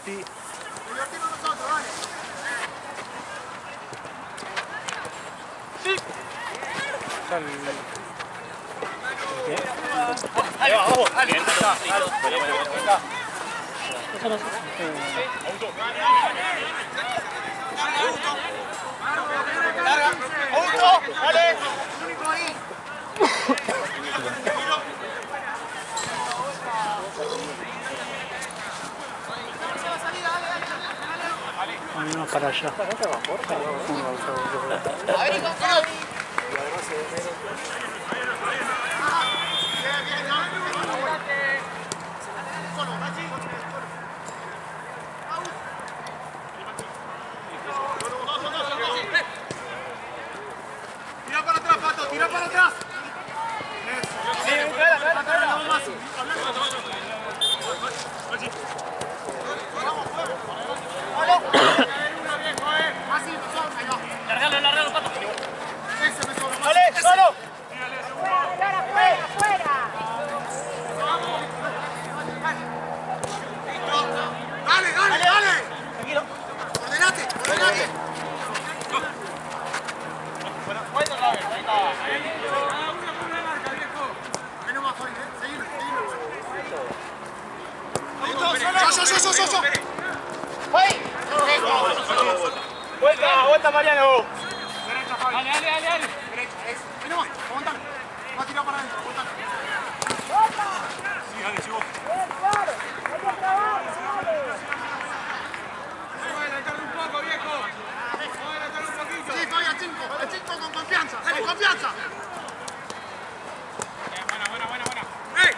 Sí. Ahí va, vamos. Bien, está. Larga. Augusto, dale. Vamos para allá. Tira para atrás, Pato, tira para atrás. Largalo, Pato. Ese me sobra. Dale, solo. Dale. Tranquilo. Ordenate. Bueno, otra vez. Ahí está. Menos más, Fabi, seguilo. Yo. Vuelta, Mariano. Derecha, Fabi. Dale. Derecha, eso. Menos más, aguantame. Va a tirar para adentro, aguantame. Sí, dale, llegó. Sí, Fabi, a 5 con confianza. Dale, confianza. Buena. ¡Ey!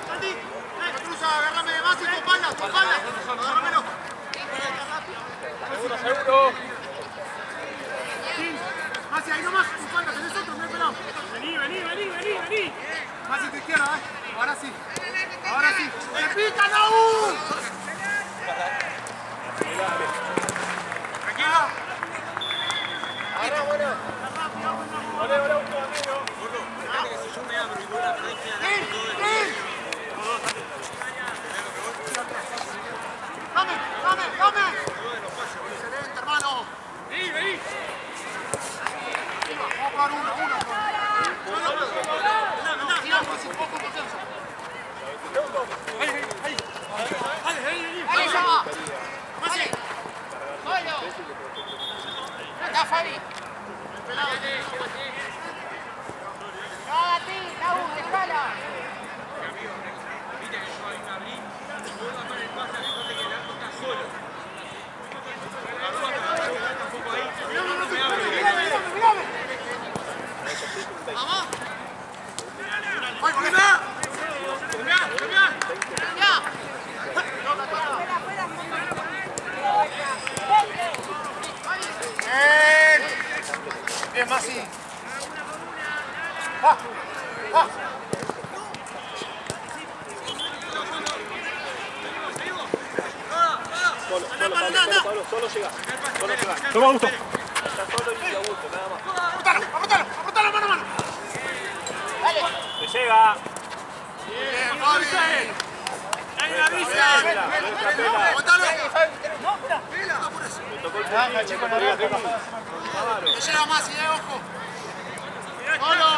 Santi, cruza, agárrame de más y tu espalda. Agárramelo. Seguro. Masi, ahí nomás, tu espalda, tenés otro, me he pelado. Vení. Masi, tu izquierda, Ahora sí. ¡Le pican aún! Tranquilo. Dame. Excelente, hermano. Vení. Vamos a probar uno. Sigamos sin poco confianza. Ahí ya va. Masi. Solo. No está Fabi. ¡No, a ti! ¡Raúl, dejala! Vamos. ¡Ay, volá! Bien, Masi. Solo llega. Toma, Augusto. Está solo y Augusto, nada más. Apretalo, mano a mano. Te llega. Bien, Fabi. Ahí la visa. Aguantalo. Me tocó el puntillo, chico, no llega. No llega Masi, ojo. Solo.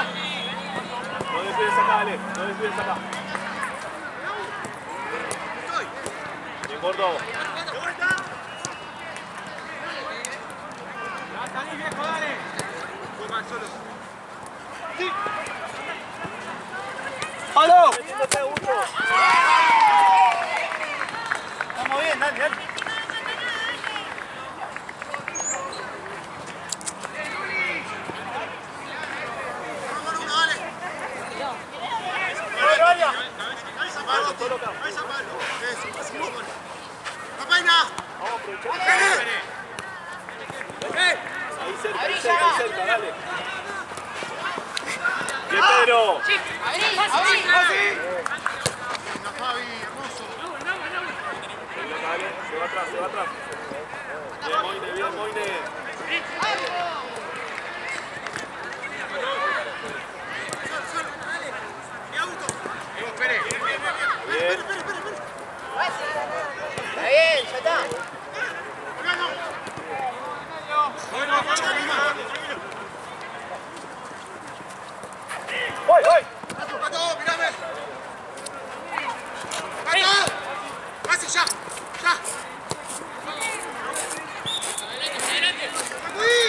No descuides acá, Ale. No descuides acá. Bien, gordo. Salí, viejo, dale. Fue mal solo. Sí. ¡Halo! ¡Metiéndote, Augusto! Vamos bien, dale. Ahí cerca, dale. Bien, Pedro. ¡Abrí! Fabi, hermoso. Dale, se va atrás. Bien, Moine. Está bien, ya está. Voy, voy. Pato, mirame. Pato. Casi ya. Ya. Uy.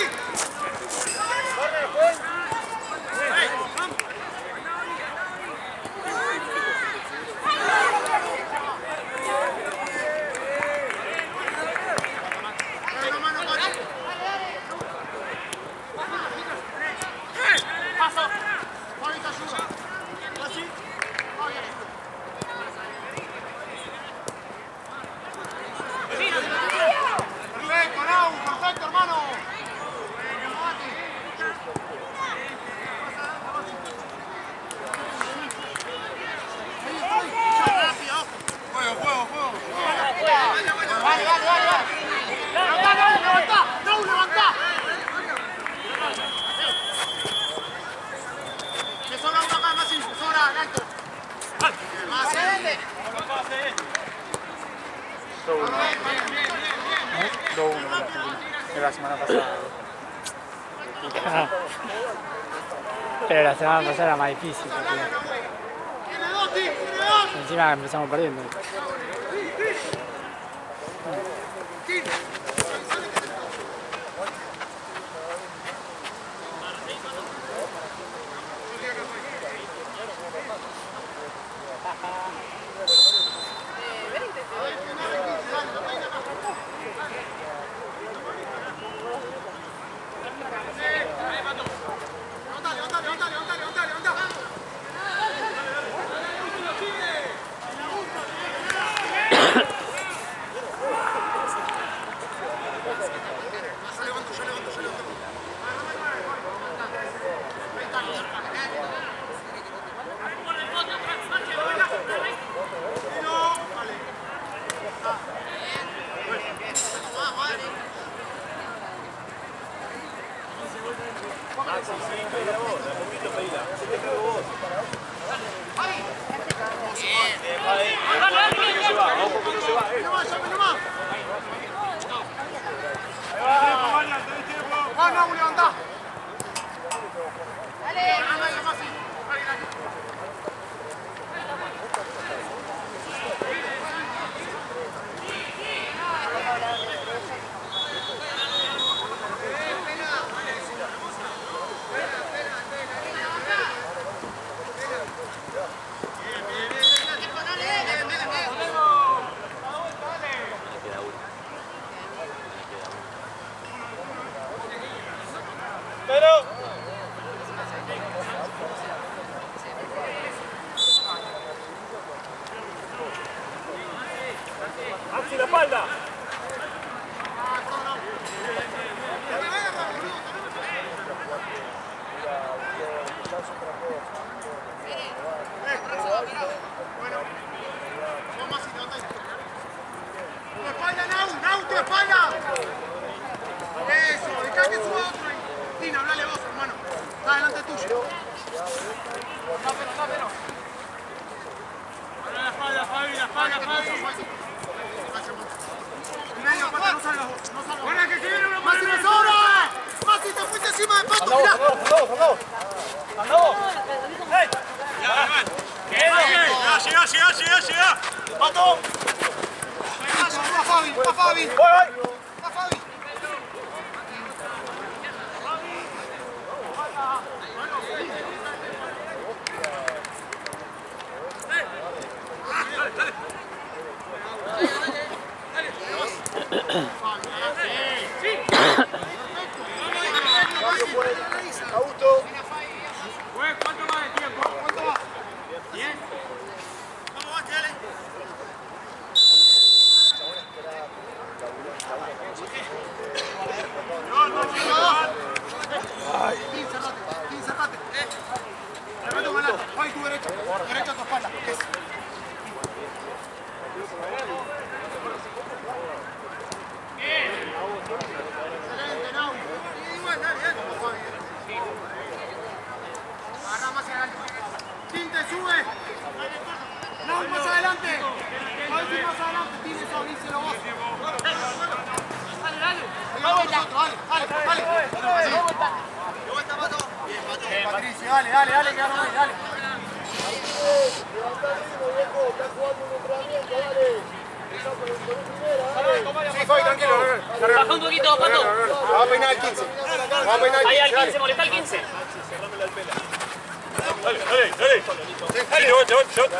Perfecto, Nau, perfecto, hermano. Juego, juego, juego. Vale, vale, vale. Levantá, Nau, levantá. Nau, levantá. Me sobra una más, Masi. Me sobra, Gaito. Masi. ¿Eh? 2-1 con Argentina. De la semana pasada. Pero la semana pasada era más difícil. Porque Tiene dos, tiene dos. encima empezamos perdiendo. Levanta, levanta, levanta, levanta, levanta. Yo levanto, yo levanto, yo levanto. Juan, Nau, levantá. Pero. Axi, la espalda. Bueno, vamos más y levanta ahí. Tu espalda, Nau, Nau, tu espalda. Eso, dejá que suba otro ahí. Tina, hablale vos, hermano. Está delante tuyo. Tápelo. Ahora la espalda, Fabi, la espalda, Fabi. En medio, Pato, no salgas vos, no salgas. Buena, que viene una Masi, me sobra. Masi, te fuiste encima de Pato, mirá. Andamos. ¡Hey! Llega. Pato. Está Fabi, está Fabi. Voy. Está Fabi. Augusto. ¿Cuánto más de tiempo? ¿Cuánto más? 10. ¿Cómo vas, Chale? Cerrate. Cerrate más alto. Voy tu derecha. Derecha a tu espalda. Eso. Excelente, Nau. Igual, dale. Agarra más adelante. Tinte, sube. No, más adelante. A ver si más adelante tiene eso, díselo vos. Dale, dale. Dale. Patricio, dale, que ahora ahí, dale. Sí, Fabi, tranquilo. Baja un poquito, Pato. Vamos a peinar el 15. Ahí al 15, molesta al 15. Dale.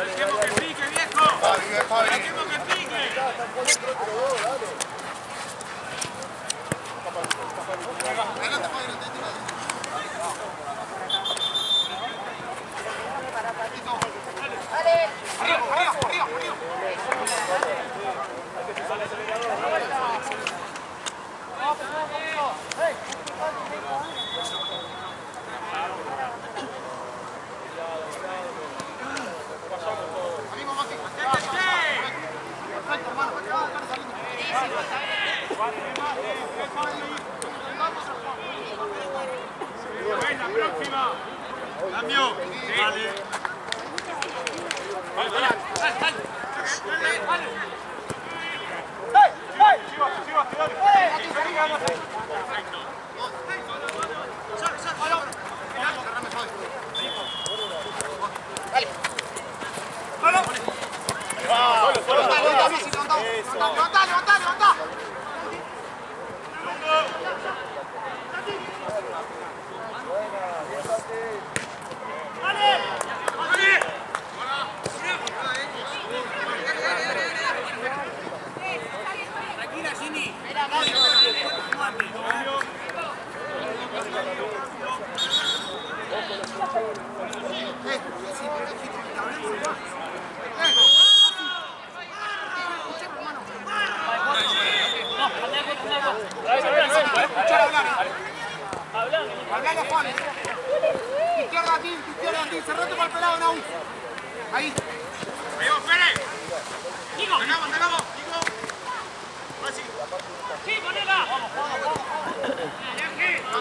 Dejemos que pique, viejo. Dejemos que pique. Arriba. La próxima. Cambio. Dale. Levantá. Tranquila, Gini. Hablale a Juan. Izquierda Antín, cerrate para el pelado, Nau. Ahí. Vamos, Pérez. Nico. Sacamos. Nico. Así. Sí, ponela. Vamos.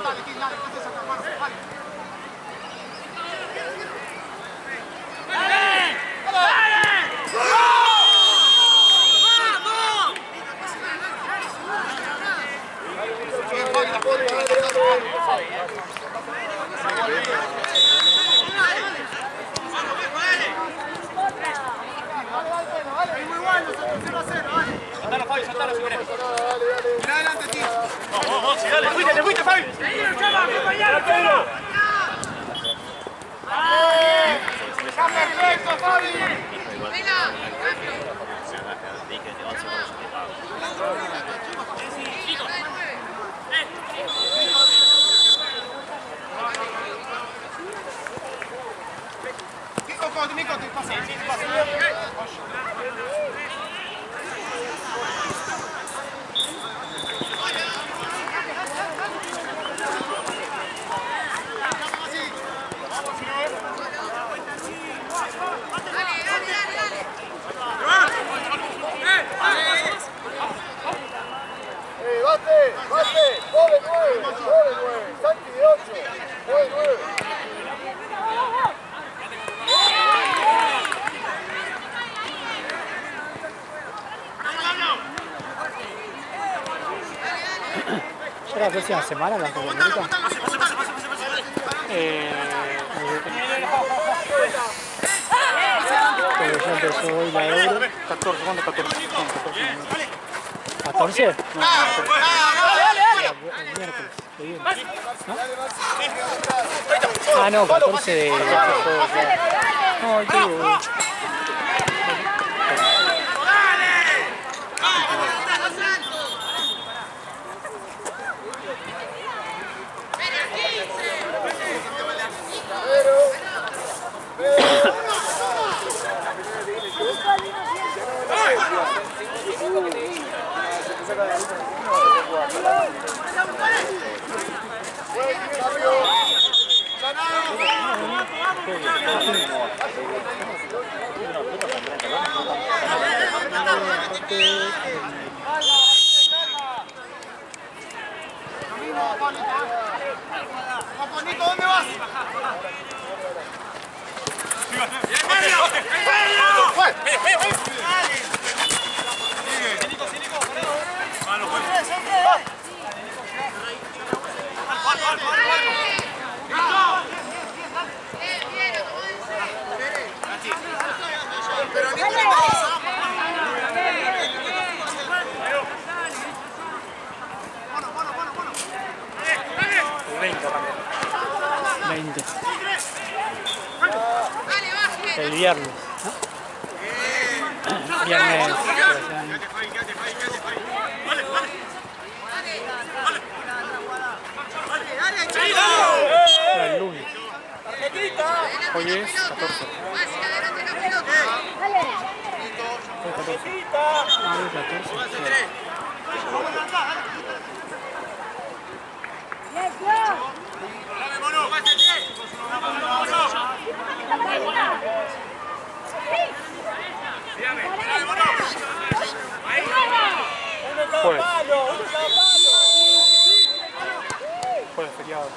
Dale, que te saca, Marco. Vale. Saltalo si querés. Mirá adelante, tío. Vamos, dale. Te fuiste, Fabi. ¡Está perfecto, Fabi! Nico, te pasa. Bate, gol de 9, Santi de 8, gol de 9. Ya la próxima semana la Copa. Pero ya empezó hoy la Euro. 14, ¿cuándo 14? 14. No, el miércoles que viene. ¿No? Ah, no, 14 de... No, tío. Nico, ¿dónde vas? El viernes, ¿no? Viernes. El lunes. Hoy es 14. Hoy 14. Ah, hoy 14. Jueves. Jueves feriado.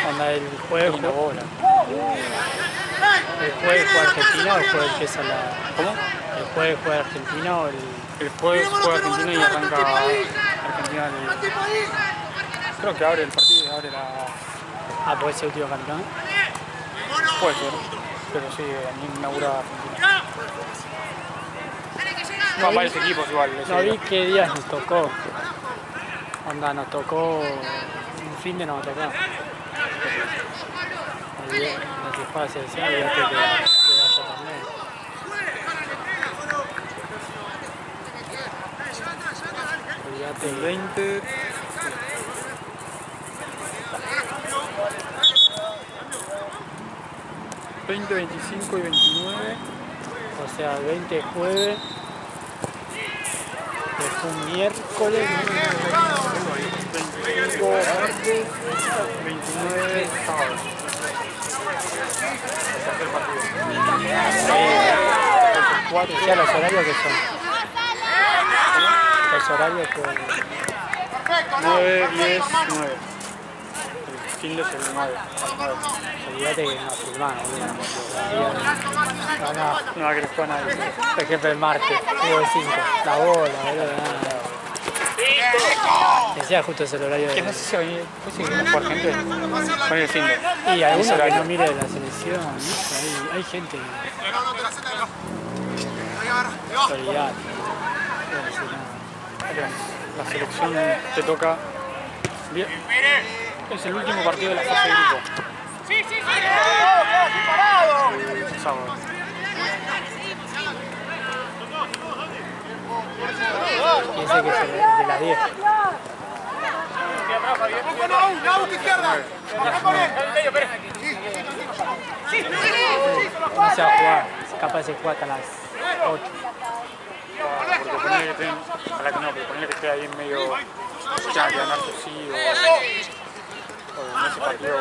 Onda el jueves juega bola. El jueves juega Argentina o el jueves empieza la. ¿Cómo? El jueves juega Argentina o el jueves juega Argentina y arranca Argentina creo que abre el partido, abre la. Ah, puede ser último campeón. Puede ser, pero sí, a mí me inaugura Argentina. No, varios equipos igual. No vi qué días nos tocó. Onda, nos tocó un fin de nos tocó. No se juega la selección, olvídate que vaya también. Olvídate el 20. ...20, 25 y 29... ...o sea, 20 jueves... ...después un miércoles... ...25 martes... ...29 sábado... ...4, ya los horarios que son... ...los horarios que... 9, 10, 9... ...el fin de semana... Olvídate que no filmamos, no, que les juega nadie. Por ejemplo, el martes, juego de 5, la bola, boludo, nada. Decía justo ese horario de... Que no sé si hoy fuese que no juega gente con el fin de... Y alguno que no mire la selección, ¿no? Hay gente que... Olvídate. La selección te toca... Es el último partido de la fase de grupo. ¡Sí, sí, sí! Sábado. Y ese que es el de las 10. No se va a jugar, capaz de jugar hasta las 8. Porque ponele que estén, ojalá que no, pero ponele que esté ahí en medio, ya que ganar sí o en ese partido.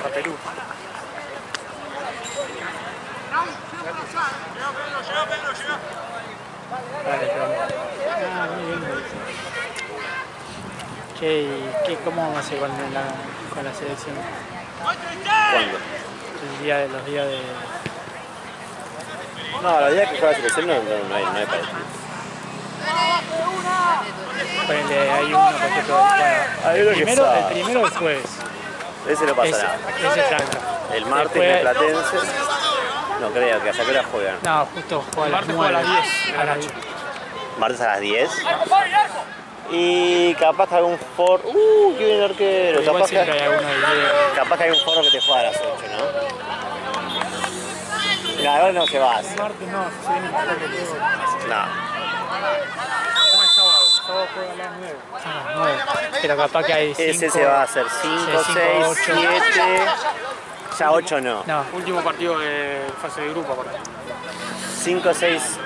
A Perú. ¿Cómo vamos a hacer con la selección? ¿Cuándo? Los días de... No, los días que juega la selección no hay para eso. Ponele, hay uno, por ejemplo, el primero es jueves. Ese no pasa nada. Ese tranca. El martes de Platense. No creo que hasta qué hora juegan. No, justo juega a las 9. A las 10. Martes a las 10. Y capaz que algún forro. ¡Qué bien el arquero! Capaz que hay un forro que te juega a las 8, ¿no? La verdad no se va. Martes no, se viene el partido que tengo. No. ¿Cómo es sábado? Sábado juega a las 9. A las 9. Pero capaz que hay 5. Ese se va a hacer 5, 6, 7. Ya 8 no. No. Último partido de fase de grupo, aparte. 5, 6,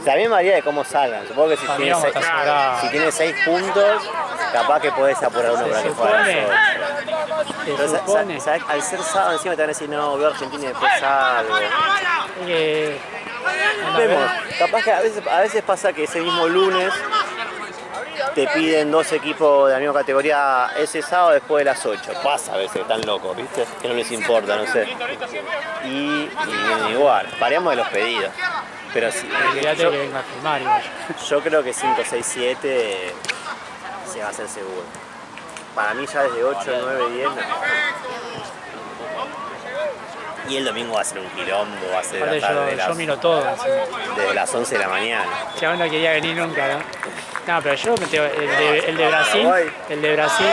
También varía de cómo salgan. Supongo que si Para mí tiene, vamos a estar sobrados. si tiene 6 puntos, capaz que podés apurar uno para que juegue a las 8. Pero, supone. ¿sabes? Al ser sábado encima te van a decir, no, veo a Argentina y después salgo. Vemos, capaz que a veces pasa que ese mismo lunes te piden 2 equipos de la misma categoría ese sábado después de las 8. Pasa a veces, están locos, ¿viste? Que no les importa, no sé. Y vienen igual, variamos de los pedidos. Pero sí, Olvídate que venga a filmar igual. yo creo que 5, 6, 7 se va a hacer seguro. Para mí ya desde 8, 9, 10 no. Y el domingo va a ser un quilombo, va a ser Aparte yo miro todo. Así. desde las 11 de la mañana. Si aún no quería venir nunca, ¿no? No, pero yo el de Brasil,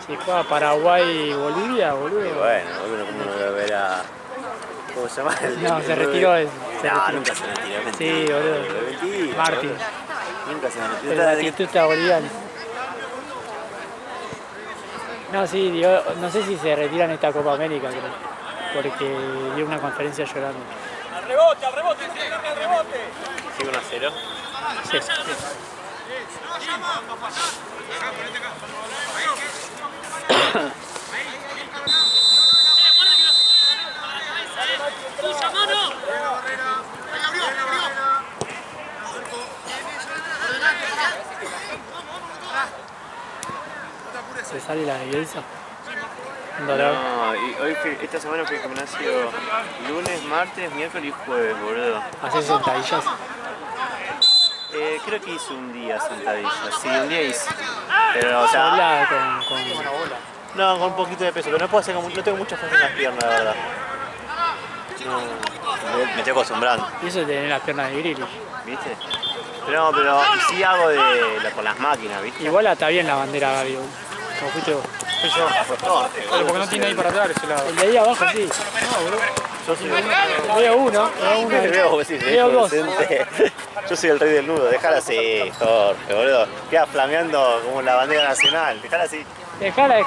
si juega Paraguay y Bolivia, boludo. Y bueno, boludo, ¿cómo no voy a ver a... ¿Cómo se llama? No, se retiró ese. No, nunca se retiró. Sí, boludo. Mentira, Martín. boludo. Nunca se El retiró. Batistuta boliviano. No, sí, digo, no sé si se retira en esta Copa América, creo. Porque dio una conferencia llorando. Al rebote, al rebote. ¿Sigue 1-0? Sí. ¡Tuya, mano! Se sale la de Bielsa. Un dolor. No, y hoy esta semana fui al gimnasio lunes, martes, miércoles y jueves, boludo. Hace sentadillas. Creo que hice un día sentadillas, sí, un día hice. Pero, o sea, Sola con no, con un poquito de peso, pero no puedo hacer, no tengo mucha fuerza en las piernas, la verdad. No, me estoy acostumbrando, Y eso de tener las piernas de Grilli. ¿viste? Pero sí hago con las máquinas, ¿viste? Igual está bien la bandera, Gaby. Como fuiste vos. Soy yo, Pero porque no tiene ahí para atrás ese lado. El de ahí abajo sí. Yo soy Veo uno. Veo dos. Yo soy el rey del nudo, déjala así, Jorge, boludo. Queda flameando como la bandera nacional, déjala así. Dejala.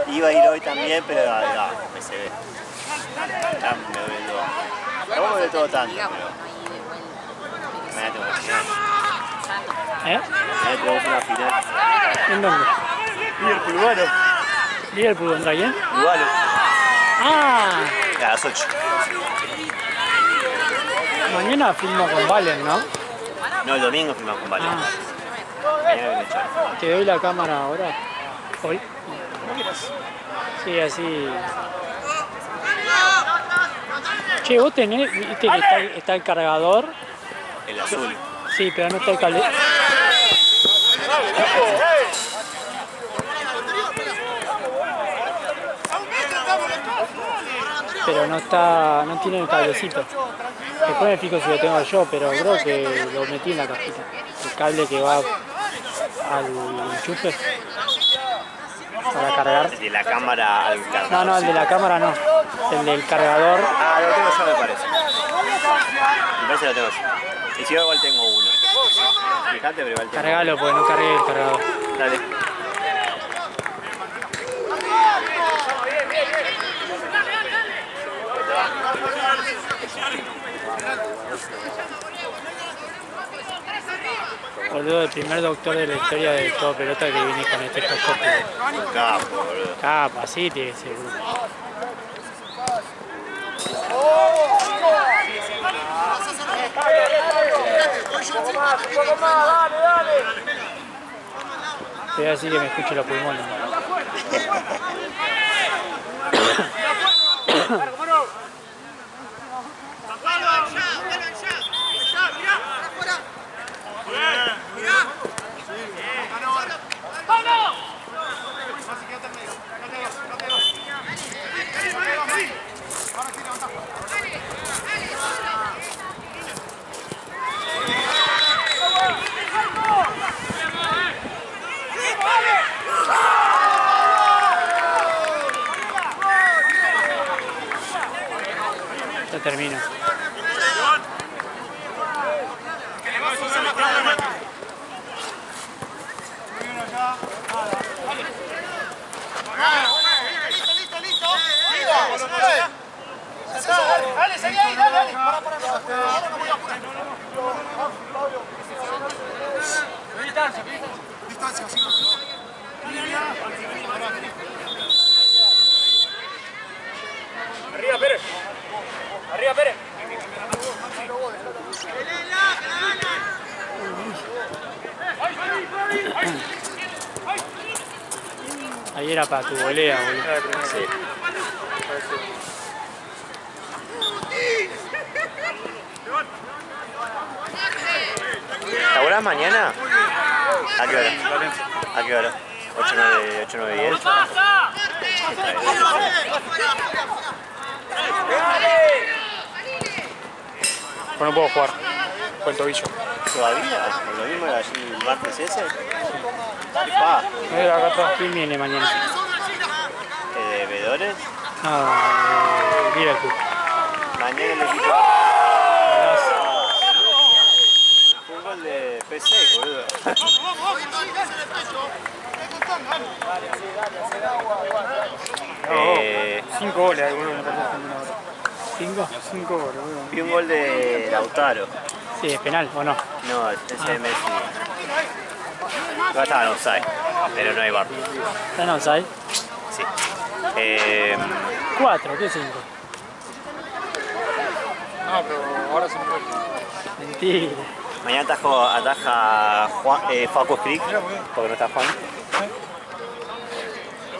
Iba a ir hoy también, pero no, me se ve. Ya me duele todo. No me duele todo tanto, pero... Mañana tengo una final. Mañana tenemos una final. ¿En dónde? Liverpool, Lugano. Liverpool contra quién? Lugano. Ah, A las 8. mañana filmo con Valen, ¿no? No, el domingo filmamos con Valen. Mañana viene Char. Te doy la cámara ahora. Hoy. Sí, así. Che, vos tenés, viste que está el cargador. El azul. Sí, pero no está el cable. Pero no tiene el cablecito. Después me fijo si lo tengo yo, pero creo que lo metí en la cajita. El cable que va al enchufe para cargar. El de la cámara al cargador. No, el de la cámara no. El del cargador. Ah, lo tengo yo, me parece. Me parece que lo tengo yo. Y si yo igual tengo uno. Fíjate, pero igual tengo. Cargalo, porque no cargué el cargador. Dale. Boludo, el primer doctor de la historia del todo pelota que viene con este estetoscopio. Capo, boludo. Capa, así tiene que ser, boludo. Te voy a decir que me escuche los pulmones. Ya termina. Dale, seguí ahí, dale. Para. Ahora no voy a apurar. Distancia, sí. Arriba, Pérez. Arriba, Pérez. Ahí era para tu volea, boludo. Sí. ¿Laburás mañana? ¿A qué hora? ¿A qué hora? 8, 9, 10. ¡Pasa! Bueno, no puedo jugar. Con el tobillo. ¿Todavía? ¿Lo mismo era allí el martes ese? ¿Qué pasa? Acá atrás. ¿Quién viene mañana? ¿De Bedores? Ah, Liverpool. Mañana el equipo. Fue un gol de P6, boludo. Eh, 5 goles hay, boludo, en el partido argentino ahora. 5 goles, boludo. Vi un gol de Lautaro. Sí, es penal, ¿o no? No, ese de Messi. No estaba en offside, pero no hay bar. ¿Está en offside? Sí. 4, ¿qué 5? No, pero ahora se me fue. Mentira. Mañana ataja Facu Scrick, porque no está Juan.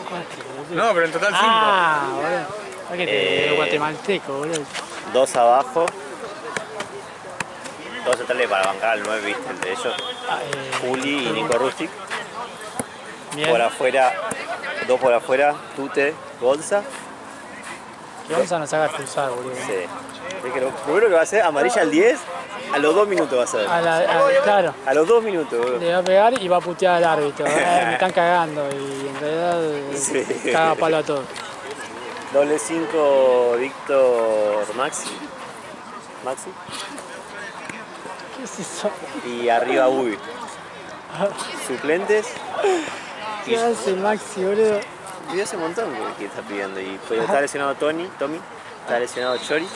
4, boludo. No, pero en total 5. Ah, boludo. ¿Para qué te guatemalteco, boludo? 2 abajo. 2 centrales para bancar al 9, viste, entre ellos. Juli y Nico Rustic. Bien. Por afuera, 2 por afuera, Tute, Gonza. Que vamos a nos haga expulsar, boludo. Sí. Es que lo primero que va a hacer, amarilla al 10, a los 2 minutos va a ser. Claro. A los 2 minutos, boludo. Le va a pegar y va a putear al árbitro. Me están cagando y en realidad Sí. caga palo a todos. Doble 5, Víctor Maxi. ¿Qué es eso? Y arriba Uy. Suplentes. ¿Qué hace Maxi, boludo? Y hace un montón que está pidiendo. Y pues, está lesionado Tommy, está lesionado Chori.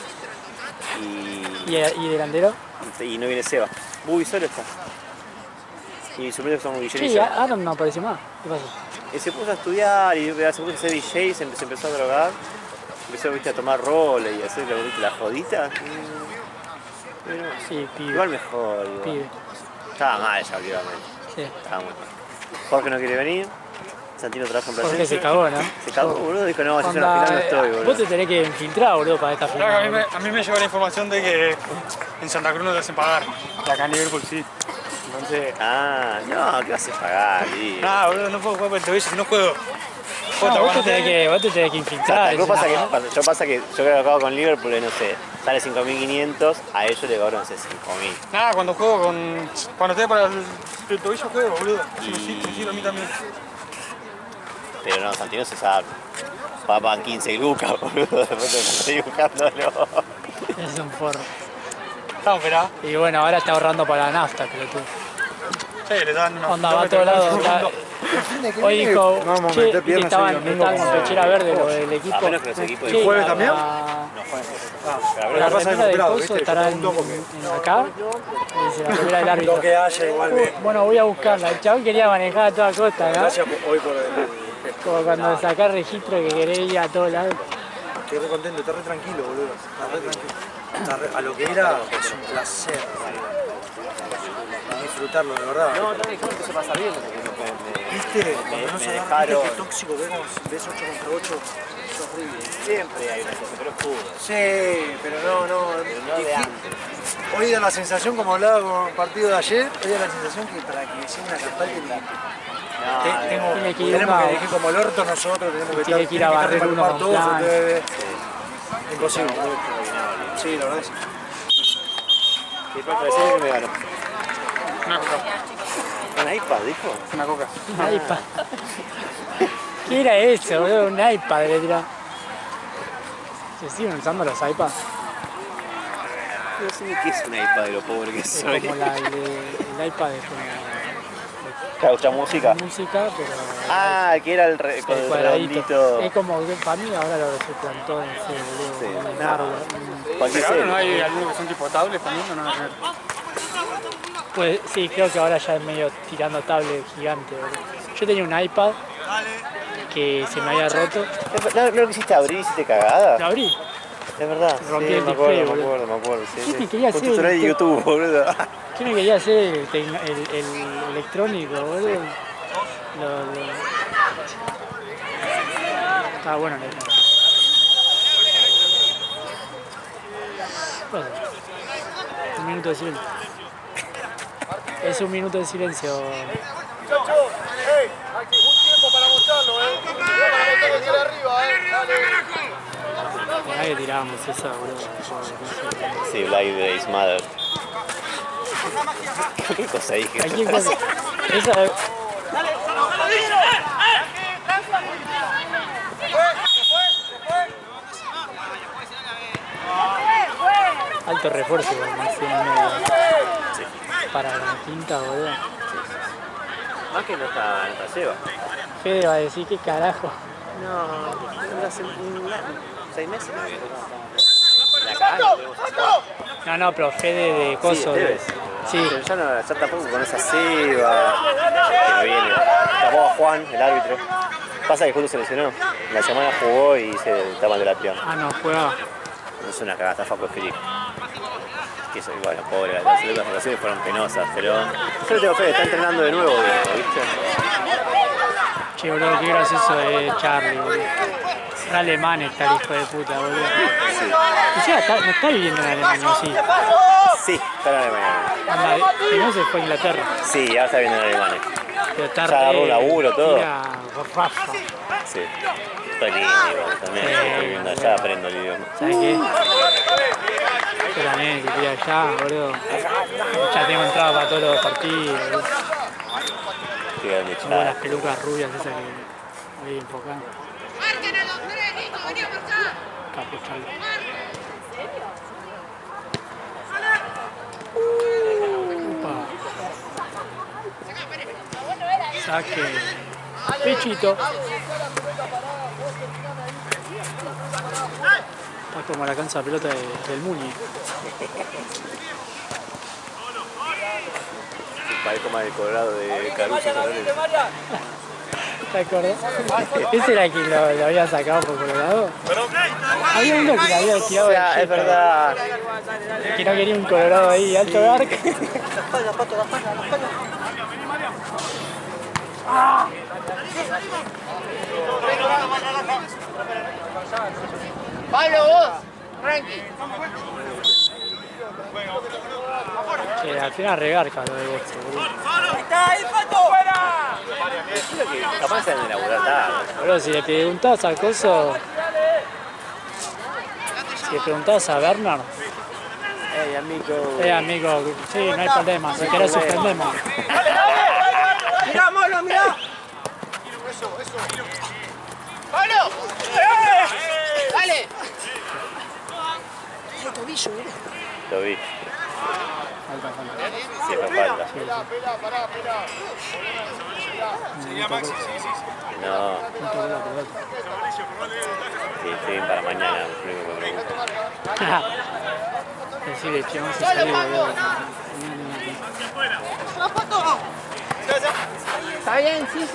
¿Y delantero? Y no viene Seba. Uy, solo está. Y suplentes son Guillermo. Sí, Aaron no apareció más. ¿Qué pasó? Y se puso a estudiar y se puso a hacer DJ, se empezó a drogar. Empezó, viste, a tomar roles y a hacer la jodita. Pero Sí, pibe. igual mejor, igual. Pibe. Estaba mal ya, obviamente. Sí. Estaba muy mal. Jorge no quiere venir. Santino trabaja en Porque Plasencia. se cagó, ¿no? Se cagó, boludo. Dijo, no, si es una Onda, final no estoy, boludo. Vos te tenés que infiltrar, boludo, para esta Claro, final. a mí me llegó la información de que en Santa Cruz no te hacen pagar. Y acá en Liverpool sí. Entonces. Ah, no, ¿qué vas a pagar? Sí. Ah, boludo, no puedo jugar por el tobillo si no juego. No, vos te tenés que infiltrar. Santa Cruz es una pasa que, pasa que yo creo que acabo con Liverpool, no sé, sale 5.500, a ellos le cobran, no sé, 5.000. Nada, cuando juego con. Cuando estoy para el tobillo juego, boludo. Me sirve a mí también. Pero no, Santino se sabe. Pagan 15 lucas, boludo, después te estoy buscándolo. Es un forro. Estamos, esperá. Y bueno, ahora está ahorrando para la nafta, pero tú. Sí, le dan una. Onda, va a todos lados. Hoy dijo, Vamos a che, meter piernas estaban el domingo con pechera verde lo del equipo. A menos que los equipos Che, de jueves también. no juegan. Pero La a ver, pasa remera del recuperado, coso ¿viste? estará Yo pregunto en acá. Dice la remera del árbitro. Lo que haya igualmente. Bueno, voy a buscarla. El chabón quería manejar a toda costa, ¿no? Gracias hoy por el. Como cuando sacás registro que querés ir a todos lados. Estoy re contento, está re tranquilo, boludo. Está re tranquilo. A lo que era es un placer. Disfrutarlo, de verdad. no, también creo que se pasa bien. ¿Viste? Cuando no se agarra, dejaron. qué tóxico vemos, ves 8 contra 8, es horrible. Siempre hay una cosa, pero es fútbol. Sí, pero no. Pero no de antes. Hoy da la sensación, como hablaba con el partido de ayer, hoy da la sensación que para que sea una campaña Tiene que ir tenemos uno- que elegir como el orto nosotros, tenemos que Tiene que ir a barrer para el uno con todos plan. ustedes. Imposible. Sí, la verdad es que sí. ¿Qué pasa? Decirle que me ganó. Una coca. ¿Un iPad, dijo? Una coca. Un iPad. ¿Qué era eso, boludo? Un iPad le tiró. ¿Se siguen usando los iPads? No sé ni qué es un iPad de lo pobre que soy. Como el iPad es como ¿Escucha música? música, pero Ah, que era con el el cuadradito. redondito. Es como que para mí ahora lo suplantó en ese boludo. Sí. Un árbol. Cualquier Pero ahora no serie. hay algunos que son tipo tablets también, ¿o no? Pues sí, creo que ahora ya es medio tirando tablet gigante, boludo. Yo tenía un iPad que se me había roto. ¿No lo quisiste abrir y hiciste cagada? Lo abrí. Es verdad. Rompí Sí, el me acuerdo, display, me boludo. acuerdo, me acuerdo. Sí, ¿Qué sí. te quería Un hacer? tutorial de YouTube, boludo. ¿Qué me quería hacer el electrónico, boludo? Estaba bueno el electrónico. Bueno, un minuto de silencio. Es un minuto de silencio. Un tiempo para mostrarlo, Un tiempo para mostrar que quiere arriba, Dale. Mirá que tirábamos esa, boludo. Sí, Black Days Matter. ¿Qué cosa dije? Cualquier cosa. Esa. Alto refuerzo con Maxi en el medio. Para la quinta, boludo. Más que no está Seba. Fede va a decir, ¿qué carajo? No, hace 6 meses. La cagada, No, pero Fede de coso. Sí, debes. Sí, Pero ya tampoco con esa Seba que no viene. Tampoco a Juan, el árbitro. Pasa que justo se lesionó. La semana jugó y se estaba de la pierna. ah, no, juega. No es una cagada, está Faco Felipe. Que eso, bueno, pobre, las segundas ocasiones fueron penosas, pero yo le tengo fe, está entrenando de nuevo, ¿viste? Che, boludo, qué gracioso es Charlie, boludo. Un alemán está el hijo de puta, boludo. O sea, no está viviendo en Alemania, sí. Sí, está en Alemania. Anda, que no se fue a Inglaterra. Sí, ahora está viviendo en Alemania. Pero está Ya agarró un laburo, todo. tira rafa. Sí. Estoy lindo, igual, también. Estoy viviendo allá, aprendo el idioma. ¿Sabes qué? Yo también, que estoy allá, boludo. Ya tengo entrada para todos los partidos, boludo. Qué grande Tengo las Charlie. pelucas rubias esas que voy enfocando. ¡Marquen a los tres, Nico! ¡Vení a marcar! Capo, Charlie. Upa. Saque. Pechito. Está como la cansa de pelota del Muni. Parezco más del Colorado de Caruso. ¿Te acuerdas? ¿Ese era el que lo había sacado por Colorado? Había uno que le había tirado O de sea, es verdad. que no quería un Colorado ahí, alto Garc. Pablo, vos, tranqui. Que al final regarca lo de boxe, boludo. Capaz se han de laburar tarde. Boludo, si le preguntabas a Coso, si le preguntabas a Bernard, amigo, sí, no hay problema, si querés suspendemos. Mirá, Molo, mirá. Eso. ¡Pablo! ¡Dale! Lo vi. Falta. Sí, me falta. Pela, pará. No. Sí, estoy bien para mañana, lo único que me preocupa. Decirle, che, vamos a salir, boludo. ¿Está bien? Sí.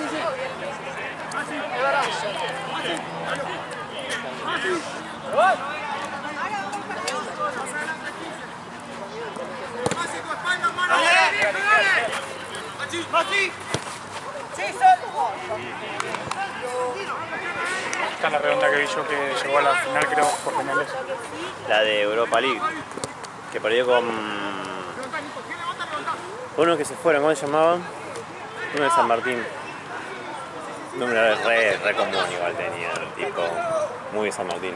Esta es la redonda que vi yo que llegó a la final, creo, por penales. La de Europa League, que perdió con uno que se fueron, ¿cómo se llamaban? Uno de San Martín. Número re común igual tenía, tipo, muy de San Martín.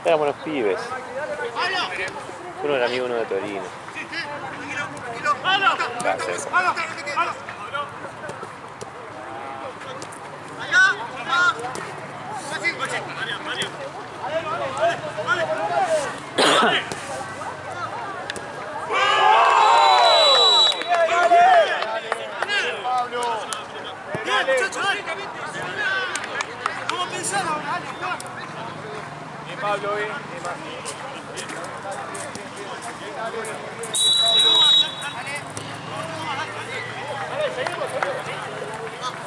Eran buenos pibes. Uno era amigo, uno de Torino. Gracias.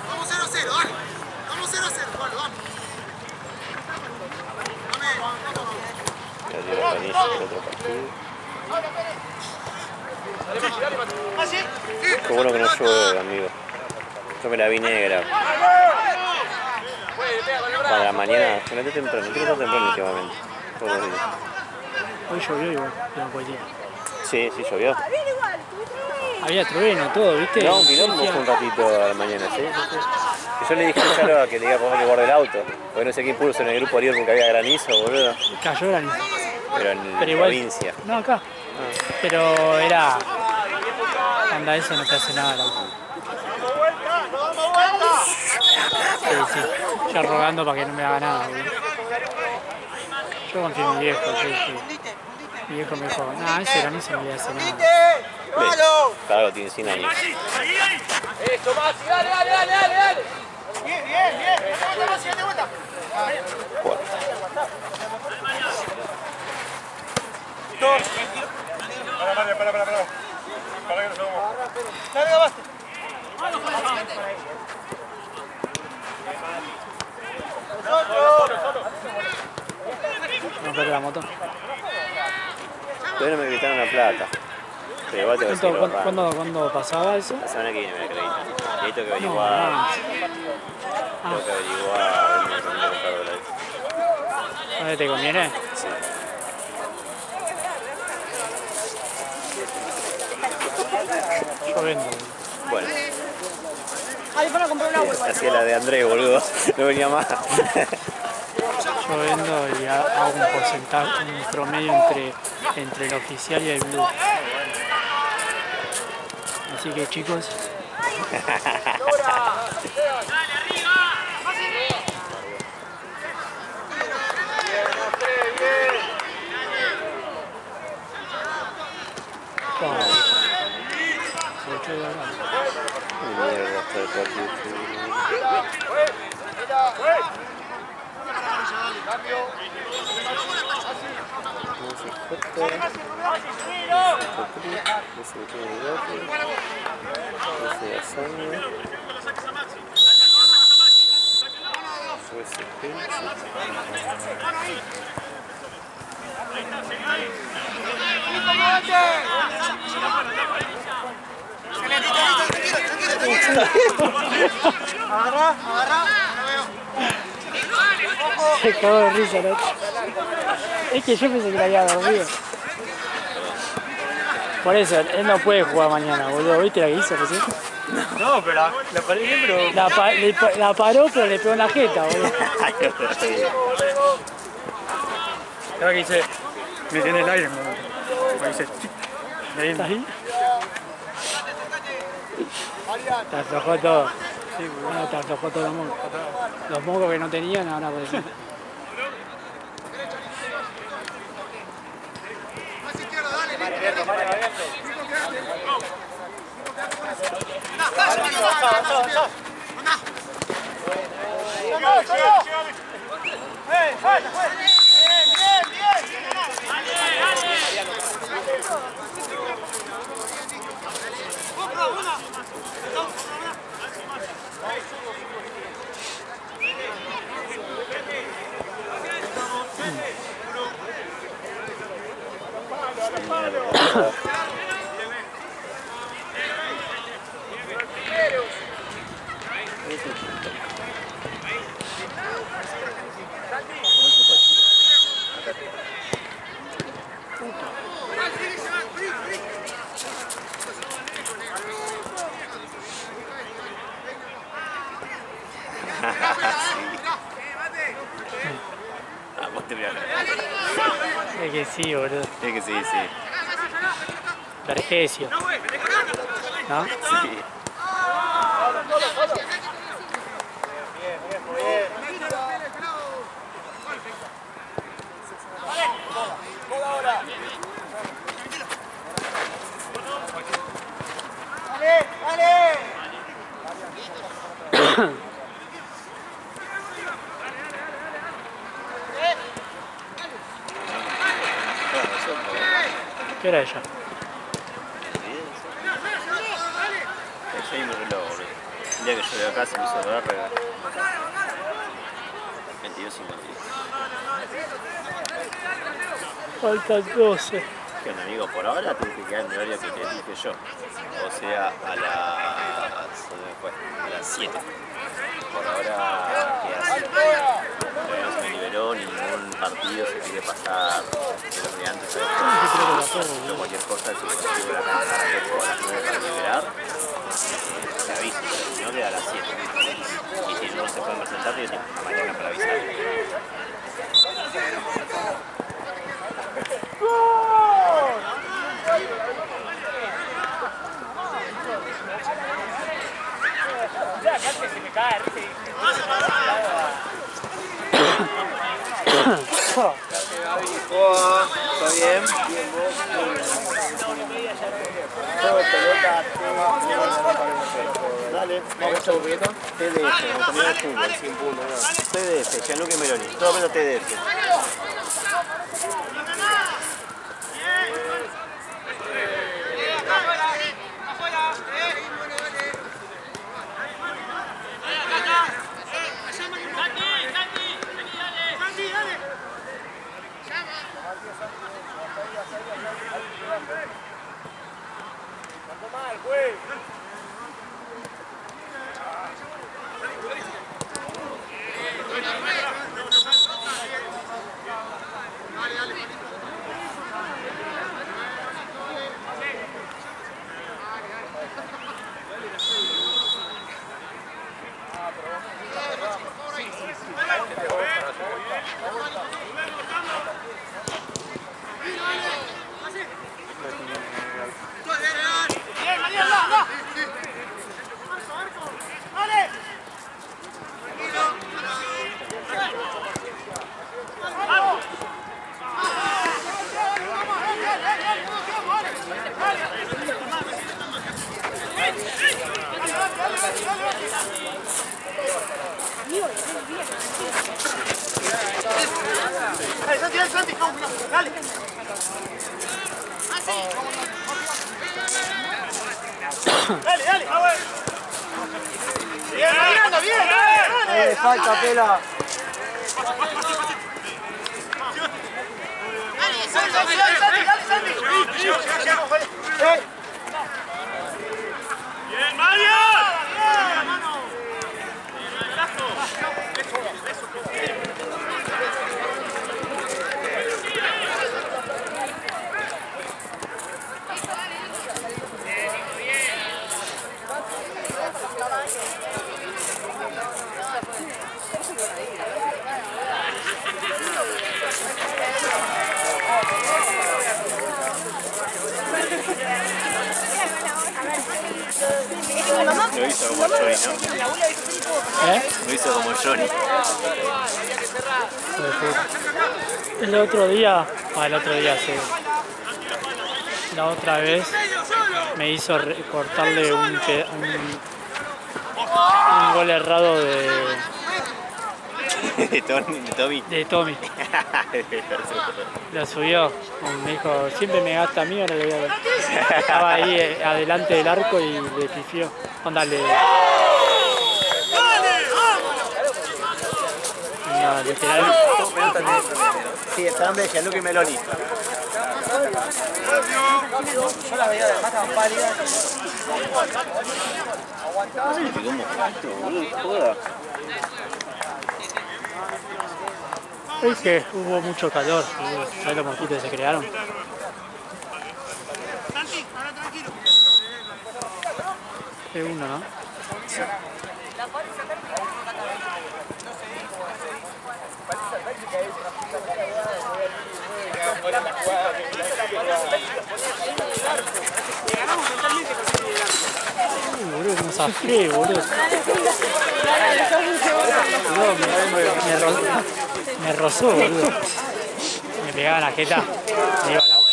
Vamos 0-0, dale. Vamos 0-0, dale, vamos. Ya dio el inicio del otro partido. Qué bueno que no llueve, amigo. Yo me la vi negra. Para la mañana, se mete temprano, quiero estar temprano últimamente. Todos los días. Hoy llovió igual, en cualquier. Sí, sí, llovió. Había trueno, todo, ¿viste? No, un quilombo fue un ratito a la mañana, ¿sí? Y yo le dije a Chalo que le diga por que guarde el auto. Porque no sé quién puso en el grupo ayer porque había granizo, boludo. Cayó granizo. Pero en Pero igual, provincia. no, acá. Pero era... Anda, eso no te hace nada el auto. Sí, sí. Yo rogando para que no me haga nada, boludo. Yo confío en mi viejo, sí. Mi viejo me dijo, nah, ese granizo no le hace nada. Claro, tiene 100 años. Eso, Masi, dale. Bien. De vuelta. Bueno. Para que nos hagamos. Dale, Basti. No la moto. Todavía no me gritaron la plata. Pero igual te voy a decir ¿Cuándo pasaba eso? la semana que viene me acredito. Y ahí tengo que No, averiguar. no. Tengo que averiguar dónde buscar dólares. ¿Dónde te conviene? Sí. Yo vendo. Bueno. Hacía la de Andrés, boludo. No venía más. Yo vendo y hago un porcentaje, un promedio entre el oficial y el blue. Así que chicos, vamos. Mierda, hasta el partido. Agarra. Se cagó de risa, ¿no? Es que yo pensé que la había dormido. Por eso, él no puede jugar mañana, boludo. ¿Viste la que hizo recién? No, pero la paré bien, pero... La paró, pero le pegó en la jeta, boludo. Ahora que dice, me tiene el aire, me dice, chic. ¿Estás ahí? Te aflojó todo. Sí, bueno, te aflojó todos los mocos. Los mocos que no tenían, ahora por decir. Más izquierda, dale. Es que sí, boludo. Es que sí, sí. Vergesio. ¿No? Sí. ¿Qué hora es ya? Yo ahí me reloj, boludo. El día que llegué acá se me hizo larga. 22:52. Faltan 12. ¿Qué onda, amigo? Por ahora tenés que quedar en el horario que te dije yo. O sea, a las 7. Por ahora queda así. Todavía no se me liberó, ningún partido se quiere pasar de los de antes a después. Pero cualquier cosa, si consigo la cancha a las 9 para liberar, te aviso. Si no, queda a las 7. Y si no se pueden presentar, tienes mañana para avisar. ¿Todo bien? Dale, vamos a aburriendo. TDF, Autonomía de Fútbol, 100 puntos. TDF, Gianluca Meloni, todo menos TDF. Dale, Santi, vamos, dale. Dale, dale. Bien, Mariano, bien, dale. Falta, Pela. Bien, Mario. Lo hizo como Johnny, ¿no? Lo hizo como Johnny. El otro día, sí. La otra vez me hizo cortarle un gol errado de Tommy. Lo subió. Me dijo, siempre me gasta a mí, ahora le voy a ver. Estaba ahí adelante del arco y le pifió. Ándale. No, literal. Sí, está nombre de Gianluca Meloni. Yo la veía además tan pálida. Se le pegó un mosquito, boludo, joda. Es que hubo mucho calor, ¿sabes los mosquitos que se crearon? Es uno, ¿no? Boludo, como zafé, boludo. Me rozó, boludo. Me pegaba en la jeta. Me iba al auto.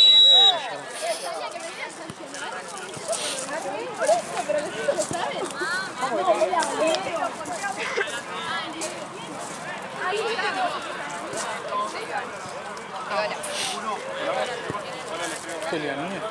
Celia Núñez.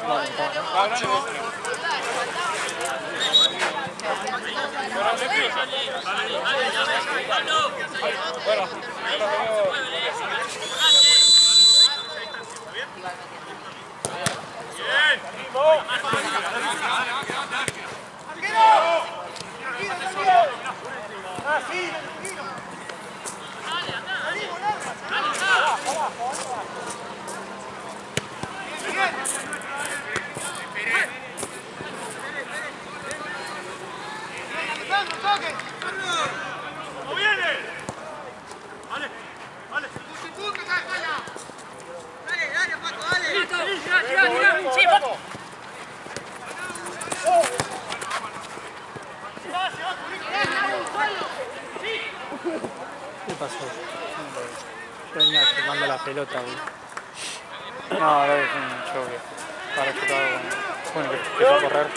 ¿Qué pasó? Venía quemando la pelota, güey. No, ahora es un choque. Para chutar, bueno, que va a correr.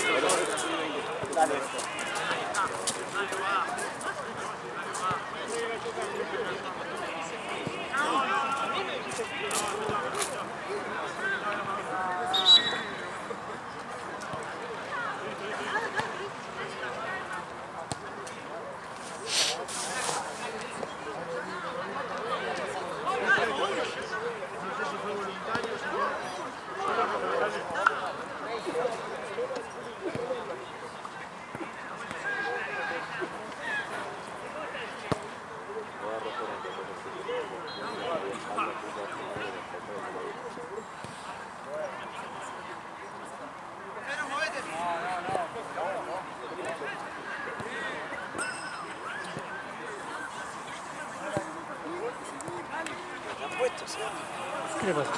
¿Qué le pasa?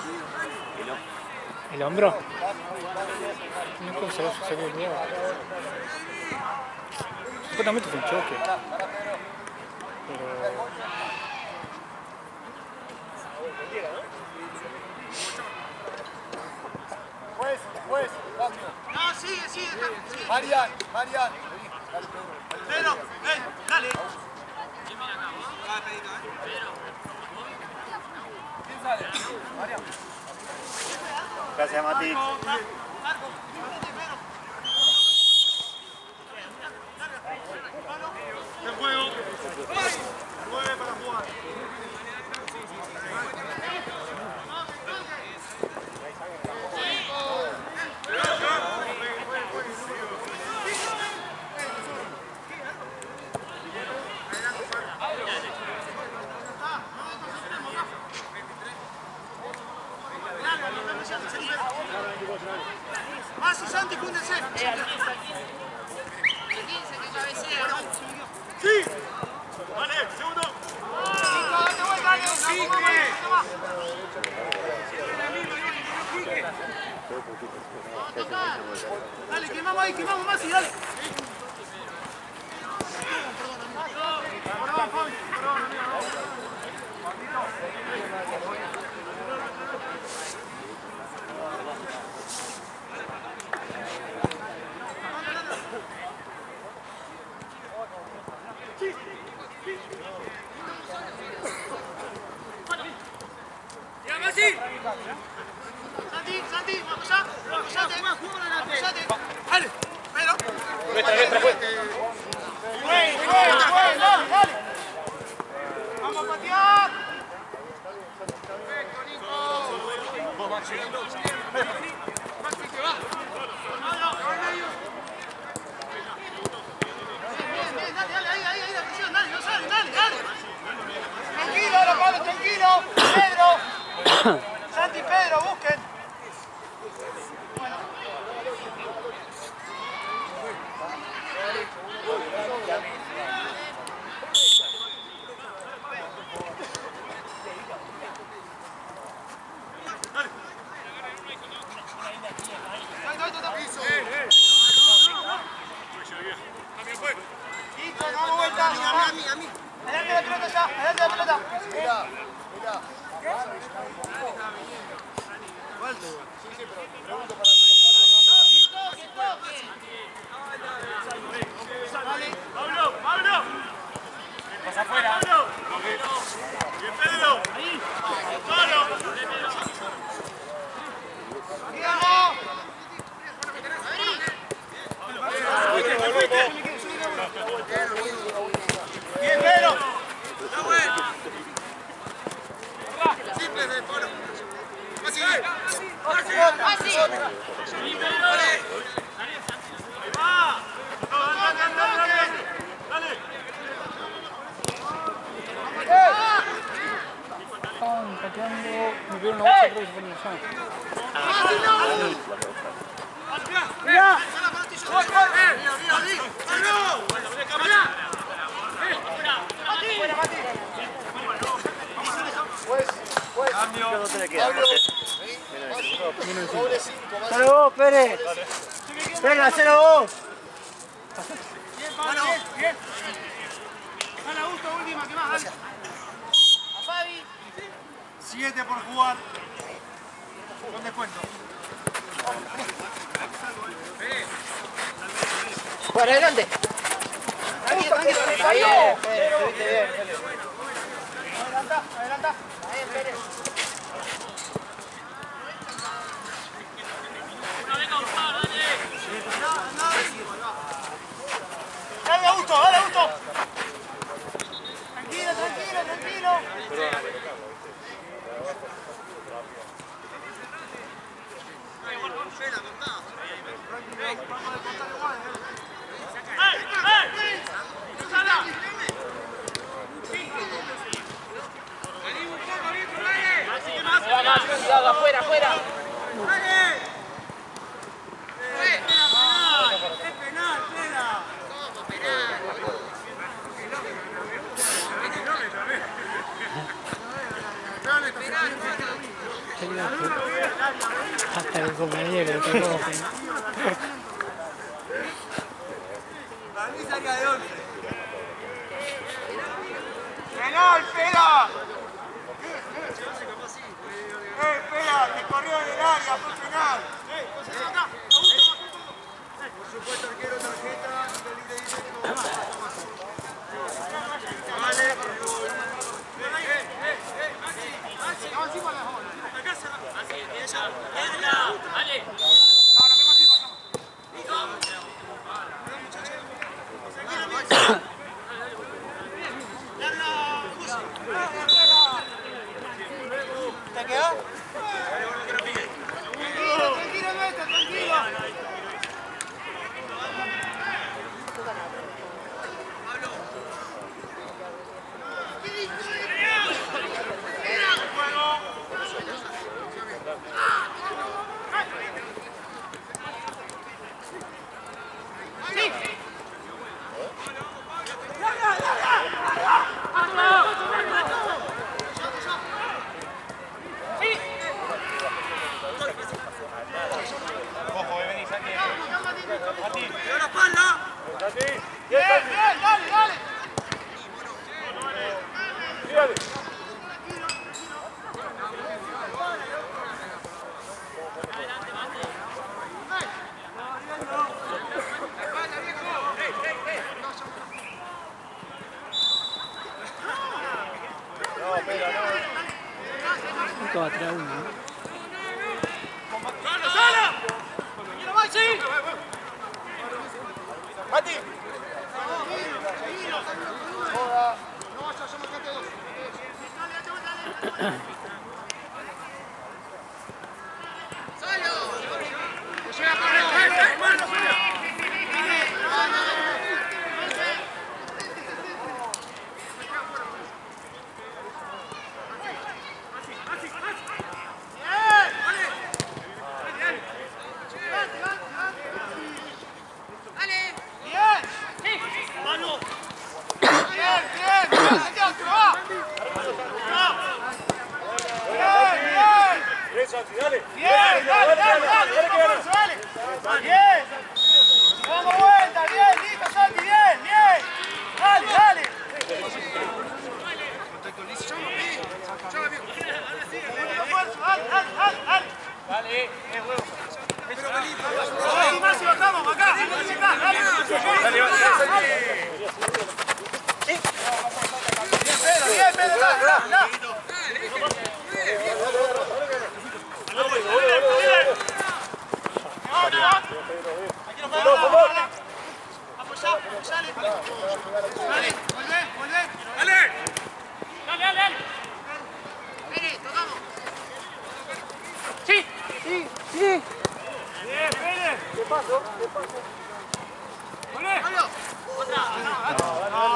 ¿El hombro? No creo que se vaya a salir el miedo. Supuestamente fue un choque. Pero... Juez, no, sigue. Marian. Pedro, dale. ¿Quién sale? Marian. Gracias, Mati. El juego. 9 para jugar. Más y Santi, júntense. 15 que cabecea. Sí. Vale, segundo. Date vuelta, dale. Dale, quemamos ahí, quemamos más y dale. Perdón, Fabi. Perdón, Santi, vamos allá. Apoyate. Dale, Pedro. Nuestra. Dale. Vamos a patear. Perfecto, Nico. Maxi, que va. Bien, dale, ahí, la presión, dale, no sale, dale. Tranquilo, ahora Pablo, tranquilo. Pedro. Santi y Pedro, busquen. Listo, damos vuelta. A mí. Adelante la pelota ya, adelante la pelota. Mira. Pregunto para Pablo. Pasa afuera. Bien, Pedro. Ahí. Solo. ¡Vamos! No te le queda, Doble 5, ¡hacelo vos, Pérez! ¡Venga, hacelo vos! Bien, Pablo, bien. Dale a gusto, última, que más, dale. A Fabi. 7 por jugar. Con descuento. ¡Por adelante! Tranquilo, tranquilo. Ahí bien, Pérez, estuviste bien. Adelanta, adelanta. Ahí, Pérez. Dale, Augusto, dale, Augusto. Tranquilo, tranquilo, tranquilo. Cuidado, afuera, afuera. Hasta el compañero, te coge. ¡Penal, pela! Pela! ¡Te corrió en el área! ¡Fue penal! Acá! Por supuesto, arquero, tarjeta, vale. No, encima la bola. Vale. Ahora, vengo aquí, pasamos. ¿Te quedó? Tranquilo, tranquilo, Beto, tranquilo. Todo atrás uno, ¿no? ¡Mati! Joda. No vayas, somos gente dos. ¡Solo! ¡Que llega para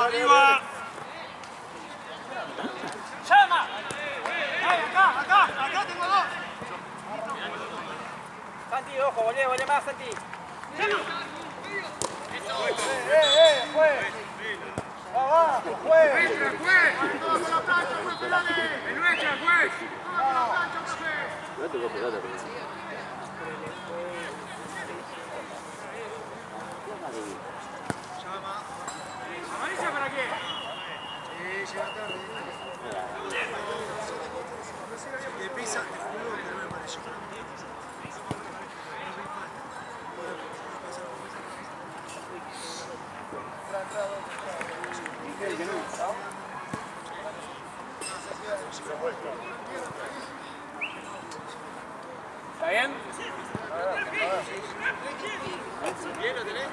¡Arriba! ¡Llama! ¡Acá tengo dos! Santi, ojo, volvé más, Santi. Va, juez. ¡Entra, juez! ¡Todos a la plancha, juez, pelale! ¡El nuestro, juez! ¡Todos a la plancha, juez! No te copies, no te copies. ¿Amarilla para qué? Llega tarde. De pisa, te juro que no me pareció. ¿Está bien? ¿Bien lo tenés?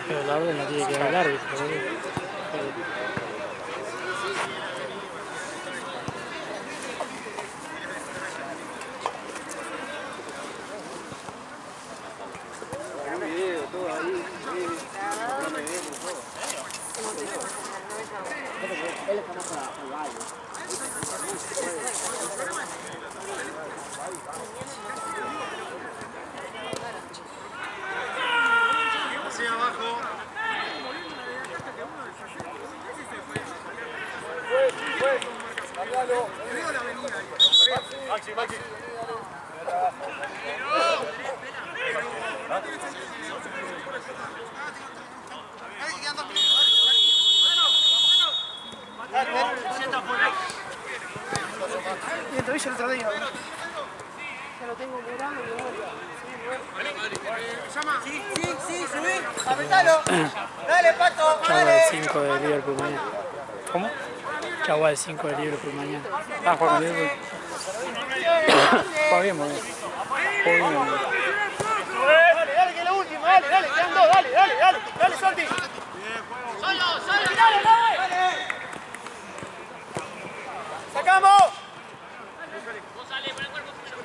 Pero la orden la tiene que dar el árbitro, boludo. Hacia abajo. Creo la avenida ahí. Maxi, Maxi. Y el tobillo el otro día. Sí, subí. Apretalo. Dale, Pato, Chagua de 5 de Liverpool mañana. ¿Cómo? Chagua de 5 de Liverpool mañana. Ah, juega con Liverpool. Juega bien, boludo. Juega bien, boludo. Dale, que es lo último, dale, quedan dos, dale, Santi. Solo, solo. Dale. ¡Sacamos! Vos salé por el cuerpo primero.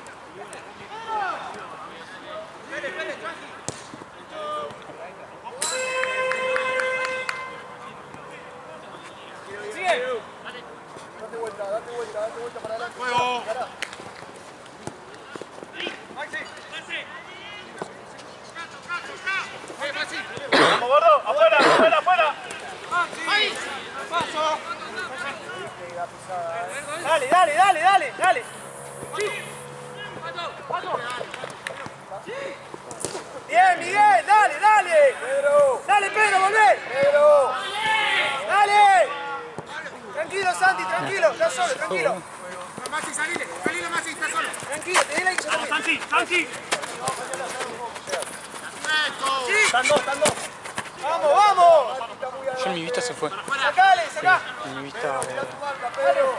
Sigue. Date vuelta para adelante. Juego. Vamos, gordo. Afuera. Ahí. Paso. Dale. Bien, Miguel, dale. Pedro. Dale, Pedro, volvé. Pedro. Dale. Tranquilo, Santi, tranquilo. Estás solo, tranquilo. Maxi, salile, Maxi, estás solo. Tranquilo, te di la guicha también. Santi. Están dos. ¡Vamos! Ya mi vista se fue. Sacá. Mi vista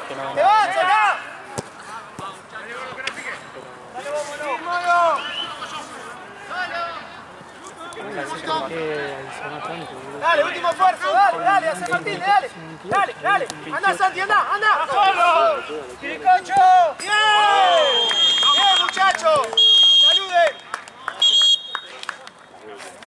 que no. ¡Te vas, sacá! Dale, vámonos. ¿Por qué avisar tanto, boludo? Dale, último esfuerzo, dale, a San Martín, dale. Anda, Santi, anda. ¡Quiricocho!